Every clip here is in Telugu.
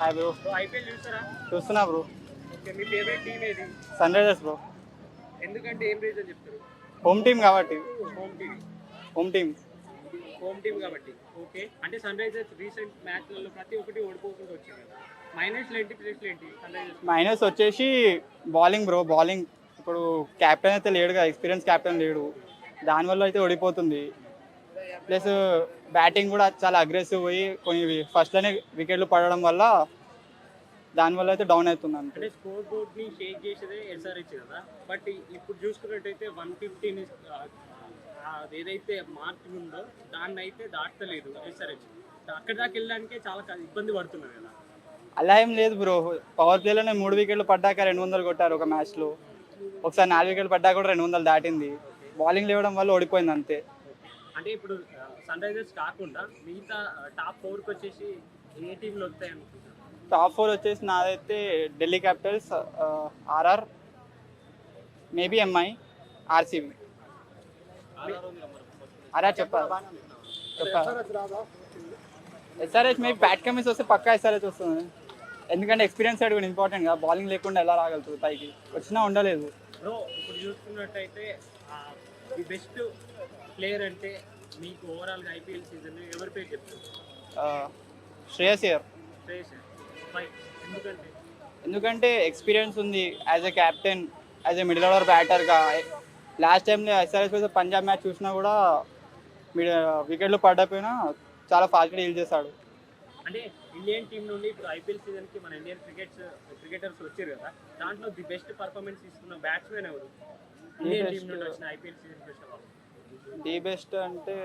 Hi bro. ఐపీఎల్ చూస్తారా? చూస్తున్నా బ్రో. ఓకే, మీ ఫేవరెట్ టీమ్ ఏది? Sunrisers bro. ఎందుకంటే ఏం రీజన్ చెప్తారు? హోమ్ టీమ్ కాబట్టి. Home team. Home team. Home team కాబట్టి. ఓకే, అంటే సన్ రైజర్స్ రీసెంట్ మ్యాచ్లలో ప్రతి ఒక్కటి ఓడిపోకుండా వచ్చింది కదా. మైనస్లు ఏంటి, ప్లస్లు ఏంటి సన్ రైజర్స్? మైనస్ వచ్చేసి బౌలింగ్ బ్రో. బౌలింగ్ ఇప్పుడు క్యాప్టెన్ అయితే లేడుగా, ఎక్స్పీరియన్స్ క్యాప్టెన్ లేడు, దానివల్ల అయితే ఓడిపోతుంది. ప్లస్ బ్యాటింగ్ కూడా చాలా అగ్రెసివ్ పోయి కొన్ని ఫస్ట్లోనే వికెట్లు పడడం వల్ల దానివల్ల అయితే డౌన్ అవుతుంది. అంటే స్కోర్ బోర్డ్ ని షేక్ చేసేదే ఎస్ఆర్హెచ్ కదా. బట్ ఇప్పుడు చూసుకున్నట్టయితే 150 ఏదైతే మార్క్ ఉందో దాన్ని అయితే దాటలేదు ఎస్ఆర్హెచ్. అక్కడ దాకా వెళ్ళడానికే చాలా ఇబ్బంది పడుతున్నారు కదా. అలా ఏం లేదు బ్రో. పవర్ ప్లేలోనే 3 వికెట్లు పడ్డాక 200 కొట్టారు ఒక మ్యాచ్లో. ఒకసారి 4 వికెట్లు పడ్డాక కూడా 200 దాటింది. బౌలింగ్ లేవడం వల్ల ఓడిపోయింది అంతే. అంటే ఇప్పుడు సన్ రైజర్స్ కాకుండా మిగతా టాప్ 4కి వచ్చేసి ఏ టీంలు వస్తాయి అనుకుంటున్నారు? టాప్ 4 వచ్చేసి నాదైతే Delhi Capitals, RR, maybe MI, RCB. RR చెప్పాలి. ఎస్ఆర్హెచ్ మేబీ బ్యాట్ కమిస్ వస్తే పక్కా ఎస్ఆర్హెచ్ వస్తుంది. ఎందుకంటే ఎక్స్పీరియన్స్ సైడ్ కూడా ఇంపార్టెంట్ కదా. బౌలింగ్ లేకుండా ఎలా రాగలుగుతుంది పైకి, వచ్చినా ఉండలేదు. బ్రో ఇప్పుడు చూసుకున్నట్టయితే ది బెస్ట్ ప్లేయర్ అంటే మీకు ఓవరాల్గా ఐపీఎల్ సీజన్ ఎవరి పేరు చెప్తారు? శ్రేయస్ అయ్యర్. శ్రేయస్ అయ్యర్. ఎందుకంటే ఎక్స్పీరియన్స్ ఉంది as a captain, as a middle order బ్యాటర్గా. లాస్ట్ టైంలో ఎస్ఆర్హెచ్ మీద పంజాబ్ మ్యాచ్ చూసినా కూడా వికెట్లు పడకపోయినా చాలా ఫాస్ట్గా డీల్ చేశాడు. అంటే ఇండియన్ టీం నుండి ఇప్పుడు ఐపీఎల్ సీజన్కి మన ఇండియన్ క్రికెటర్స్ వచ్చారు కదా, దాంట్లో ది బెస్ట్ పర్ఫార్మెన్స్ ఇస్తున్న బ్యాట్స్మెన్ ఎవరు ఇండియన్ టీం నుండి వచ్చిన ఐపీఎల్ సీజన్కి వచ్చిన వాళ్ళు? ది బెస్ట్ అంటే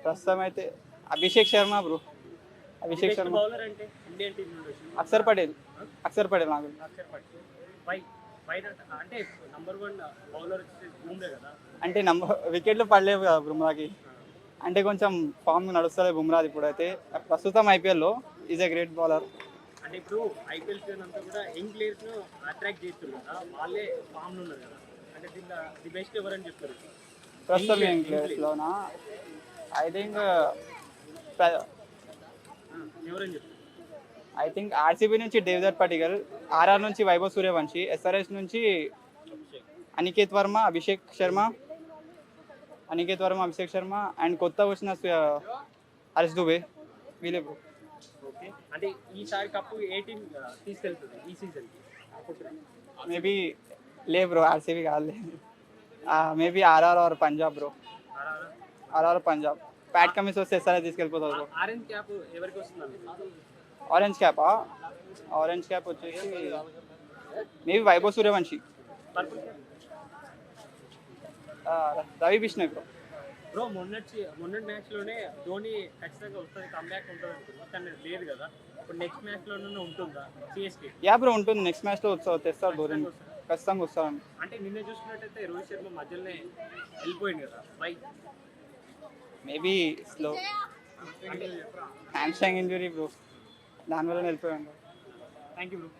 ప్రస్తుతం అయితే అభిషేక్ శర్మ బ్రో. అభిషేక్ శర్మ. బౌలర్ అంటే ఇండియన్ టీం నుండి వచ్చిన అక్షర్ పటేల్ నాకు. అక్షర్ పటేల్. వై అంటే నంబర్ 1 బౌలర్ వచ్చేసి బుమ్రా కదా. అంటే వికెట్లు పడలేవు కదా బుమ్రాకి. అంటే కొంచెం ఫామ్ నడుస్తుంది బుమ్రాది. ఇప్పుడైతే ప్రస్తుతం ఐపీఎల్లో ఈజ్ ఎ గ్రేట్ బౌలర్. అంటే ఇప్పుడు ఐపీఎల్ సీజన్ అంతా కూడా యంగ్ ప్లేయర్స్ను అట్రాక్ట్ చేస్తున్నారు కదా, వాళ్ళే ఫామ్లో ఉన్నారు కదా. అంటే దీంట్లో ది బెస్ట్ ఎవరని చెప్తారు ప్రస్తుతం యంగ్ ప్లేయర్స్లోనా? ఐ థింక్ ఆర్సీబీ నుంచి దేవదత్ పడికల్, ఆర్ఆర్ నుంచి వైభవ్ సూర్యవంశీ, ఎస్ఆర్హెచ్ నుంచి అనికేత్ వర్మ, అభిషేక్ శర్మ అండ్ కొత్త వచ్చిన హర్ష్ దుబే. వీళ్ళే. ఓకే, అంటే ఈసారి కప్పు ఏ టీం తీసుకెళ్తుంది ఈ సీజన్కి? మేబీ లే బ్రో, ఆర్సీబీ కాదు. Maybe RR or Punjab bro. RR Punjab. Pat Cummins వస్తే ఎస్ఆర్హెచ్ తీసుకెళ్ళిపోతారు బ్రో. ఆరెంజ్ క్యాప్ ఎవరికి వస్తుంది? ఆరెంజ్ క్యాప్ వచ్చేసి మేబీ వైభవ్ సూర్యవంశీ. రవి బిష్ణోయ్ బ్రో మొన్నటి మ్యాచ్లోనే ధోని ఖచ్చితంగా వస్తుంది, కమ్బ్యాక్ ఉంటుంది అనుకుంటున్నా, కానీ లేదు కదా. ఇప్పుడు నెక్స్ట్ మ్యాచ్లోనే ఉంటుందా సిఎస్కే? యా బ్రో ఉంటుంది. నెక్స్ట్ మ్యాచ్లో తెస్తారు ధోని, ఖచ్చితంగా వస్తాను. అంటే నిన్న చూసుకున్నట్టయితే రోహిత్ శర్మ మధ్యలోనే వెళ్ళిపోయింది కదా, by maybe slow hamstring injury bro, దానివల్ల వెళ్ళిపోయాడు. Thank you bro.